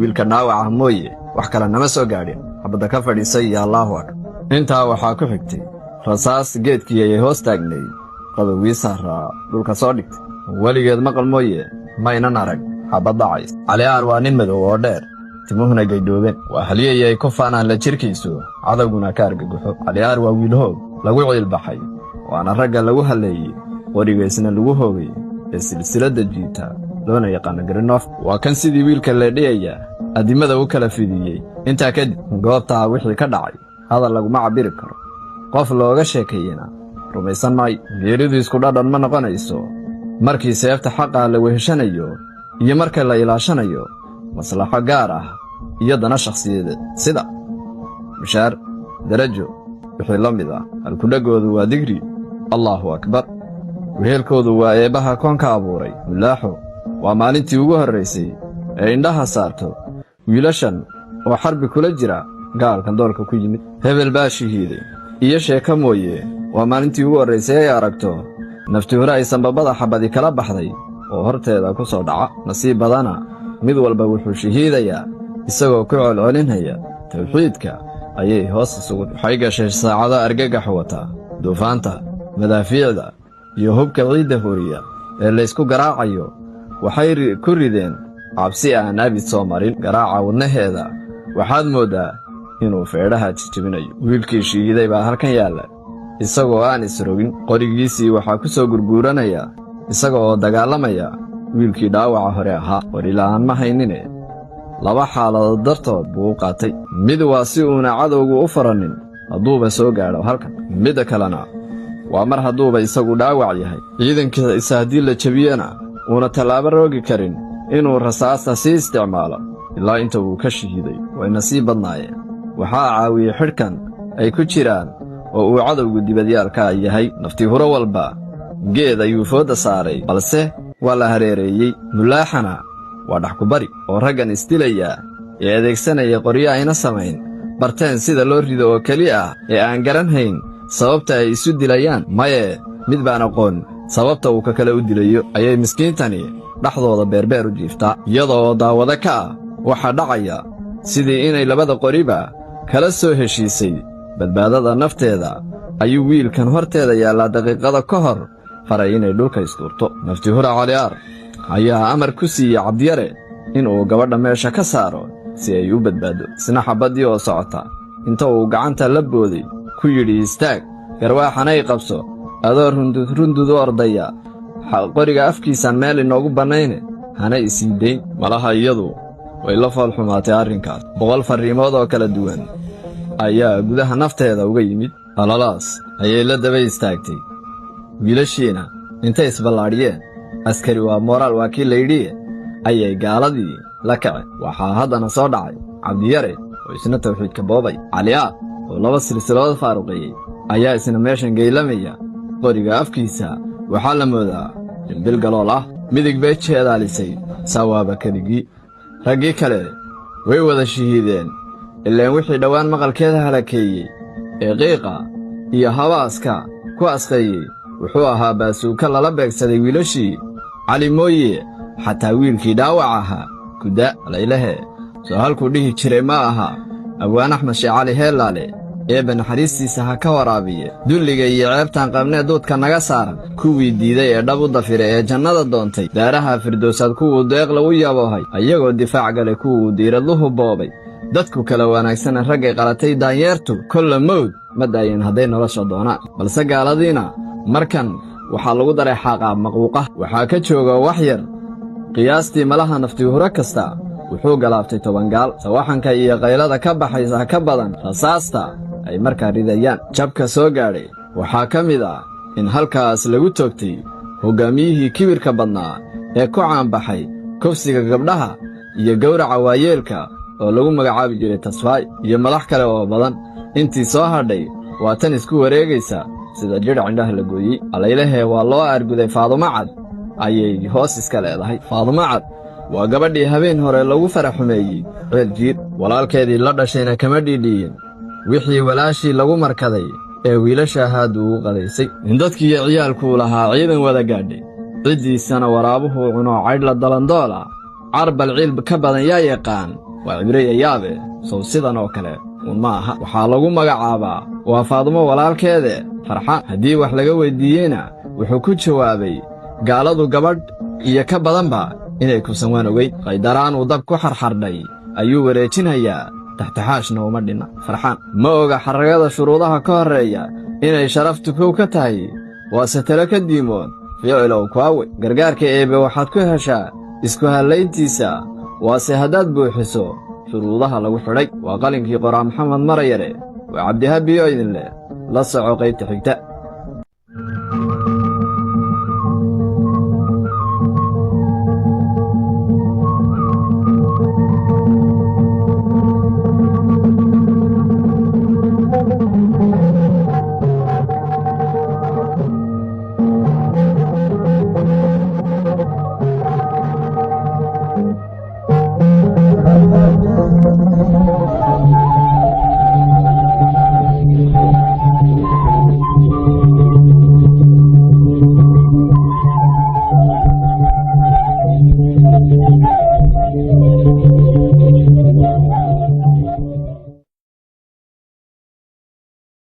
wiilka dhaawaca mooye wax kale nama soo gaadhin xabadda ka fadhiisay iyo Allahu akbar. intaa waxaa ku xigtay rasaas geedkii ay hoos taagnay qadowgii saaraa dhulka soo dhigtay weligeed maqal mooye maynan arag xabad dhacays. Cali Aar waa nin madow oo dheer timuhuna gaydhoobeen waa haliyay ku faanaan la jirkiisu cadawguna ka argagaxo. Cali Aar waa wiil hoog lagu ciilbaxay waana ragga lagu haleeyay qorigiisna lagu hoogay ee silsilada jiita loona yaqaan Grinof. waa kan sidii wiilka la dhiyay adimada u kala fidiyay. intaa kadib goobta wixii ka dhacay hadal lagu ma cabiri karo qof looga sheekeeyna rumaysan may geeridu isku dhadhan ma noqonayso markii seefta xaqa la weheshanayo iyo marka la ilaashanayo maslaxo gaar ah iyo dana shakhsiyeed sida mushaar darajo wixii la mid ah. halkudhagoodu waa digri Allahu akbar. wehelkoodu waa eebaha koonka abuuray. mulaaxo waa maalintii ugu horreysay ee indhaha saarto wiilashan oo xarbi kula jira gaalkan doolka ku yimid. hebel baa shahiiday iyo sheeko mooye waa maalintii ugu horreysay ay aragto nafti hore ay sanbabada xabadi kala baxday oo horteeda ku soo dhaca. nasiib badana mid walba wuxuu shahiidayaa isagoo ku celcelinaya tawxiidka ayay hoos isugu. waxay gashay saacado argagax wata duufaanta madaafiicda iyo hubka ciidda horiya ee la isku garaacayo waxay ku rideen cabsi aan abid soo marin. garaaca wadnaheeda waxaad moodaa inuu feedhaha jijibinayo. wiilkii shahiiday baa halkan yaalla isagoo aan isrogin. qorigiisii waxaa ku soo gurguuranaya isagoo dagaalamaya wiilkii dhaawaca hore ahaa. qorila'aan ma haynine laba xaaladood dartood buu u qaatay. mid waa si uuna cadowgu u faranin hadduuba soo gaadho halkan. midda kalena waa mar hadduuba isagu dhaawac yahay ciidankiisa haddii la jebiyana uuna tallaabo roogi karin inuu rasaasta sii isticmaalo ilaa inta uu ka shahiiday. wayna sii badnaayeen. waxaa caawiyey xidhkan ay ku jiraan oo uu cadowgu dibadyaalka yahay. naftii huro walba geed ayuu fooda saaray balse waa la hareereeyey. mulaaxana waa dhaxkubari oo raggan isdilayaa ee adeegsanaya qoryo ayna samayn barteen sida loo rido oo keli ah ee aan garanhayn sababta ay isu dilayaan. maye mid baan aqoon sababta uu ka kale u dilayo ayay miskiintani dhaxdooda beerbeer u jiiftaa iyadoo daawada ka ah waxaa dhacaya sidii inay labada qoriba kala soo heshiisay badbaadada nafteeda ayuu wiilkan horteeda yaallaa daqiiqada ka hor faray inay dhulka istuurto. nafti hura Cali Aar ayaa amar ku siiyey Cabdiyare inuu gabadha meesha ka saaro si ay u badbaado. isna xabaddii oo socota inta uu gacanta la booday ku yidhi istaag garwaaxanay qabso adoo rundudu ordaya qoriga afkiisaan meel inoogu bannayne hana isii dayn. malaha iyadu way la fool xumaatay arrinkaas. 100 farriimood oo kala duwan ayaa gudaha nafteeda uga yimid. alalaas ayay la daba istaagtay. wiilashiina intay isballaadhiyeen askari waa mooraal waa kii laydhiye ayay gaaladii la kaceen. waxaa haddana soo dhacay Cabdiyare oo isna tawxiidka boobay. Cali Aar oo 2 silsiladood faaruqayey ayaa isna meeshan geylamaya. qoriga afkiisa waxaa la moodaa jimbil galool ah. midig bay jeedaalisay sawaaba keligii. raggii kale way wada shahiideen ilaan wixii dhowaan maqalkeeda halakeeyey ee qiiqa iyo habaaska ku asqeeyey wuxuu ahaa baasuuka lala beegsaday wiilashii Cali mooye xataa wiilkii dhaawac ahaa kuda laylahe soo halkuu dhihi jiray ma aha abwaan Axmed Sheekh Cali Heelaale eebba naxariistiisa ha ka waraabiye. dulliga iyo ceebtaan qabnee duudka naga saaran kuwii diiday ee dhab u dafira ee jannada doontay daaraha firdowsaad kuwuu deeq lagu yaboohay ayagoo difaac gale kuwuu diiradluhu boobay. dadku kala wanaagsan raggay qalatay daanyeertu kolla mowd ma daayeen hadday nolosha doonaan. balse gaaladiina markan waxaa lagu daray xaqaab maquuqa. waxaa ka jooga wax yar qiyaastii malaha naftii huro kasta wuxuu galaabtay 10 gaal. sawaxanka iyo qaylada ka baxaysa ka badan rasaasta ay markaa ridayaan. jabka soo gaadhay waxaa ka mid ah in halkaas lagu toogtay hoggaamiyihii kibirka badnaa ee ku caanbaxay kufsiga gabdhaha iyo gowraca waayeelka oo lagu magacaabi jiray Tasfaay iyo madax kale oo badan. intii soo hadhay waa tan isku wareegaysa sida jidh indhaha la gooyey. alaylahe waa loo arguday Faadumo Cad ayay hoos iska leedahay. Faadumo Cad waa gabadhii habeen hore lagu faraxumeeyey ceel jiir. walaalkeedii la dhashayna kama dhiidhiyin wixii walaashii lagu markaday ee wiilasha ahaadu u qadaysay. in dadkii ciyaalku lahaa ciidan wada gaadhay ciddiisana waraabuhu cuno caydh la dalandoola carbal cilb ka badan yaa yaqaan waa cibraya yaabe sow sidan oo kale ma aha waxaa lagu magacaabaa waa Faadumo walaalkeede Farxaan haddii wax laga weydiiyeyna wuxuu ku jawaabay gaaladu gabadh iyo ka badanba inay kusan waan ogeyn qaydaraan uu dab ku xarxardhay ayuu wareejinayaa taxtaxaashna uma dhinna Farxaan ma oga xaragada shuruudaha ka horreeya inay sharaftu kow ka tahay waase talo ka diimoon ficilow kuawe gargaarka eebe waxaad ku heshaa isku hallayntiisa waase haddaad buuxiso shuruudaha lagu xidhay waa qalinkii qoraa Maxamed Marayare waa Cabdihabiyo idin leh la soco qaybta xigta